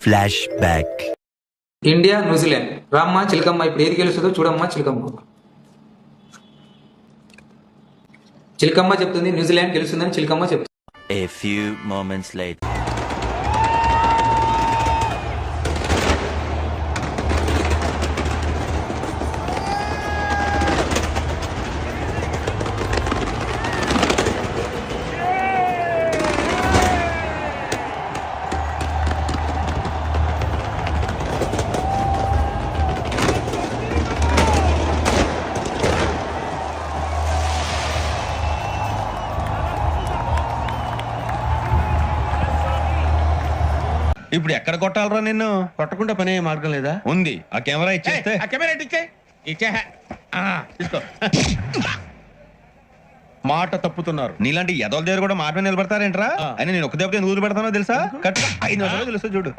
Flash back. India New Zealand. రామ్మా చిలకమ్మ, ఇప్పుడు ఏది గెలుస్తుందో చూడమ్మా చిలకమ్మ. చిలకమ్మ చెప్తుంది న్యూజిలాండ్ గెలుస్తుందని చిలకమ్మ చెప్తుంది. A few moments later. ఇప్పుడు ఎక్కడ కొట్టాలరా నిన్ను? కొట్టకుండా పనే మార్గం లేదా? ఉంది, ఆ కెమెరా ఇచ్చేస్తే. ఆ కెమెరా ఇచ్చే తీసుకో. మాట తప్పుతున్నారు. నీలాంటి ఎదల దగ్గర కూడా మాట మీద నిలబడతారేంట్రా? ఆ. అని నేను ఒక దెబ్బకి ఎందుకు పెడతానో తెలుసా? కరెక్ట్ 5 నిమిషాలు తెలుసు చూడు.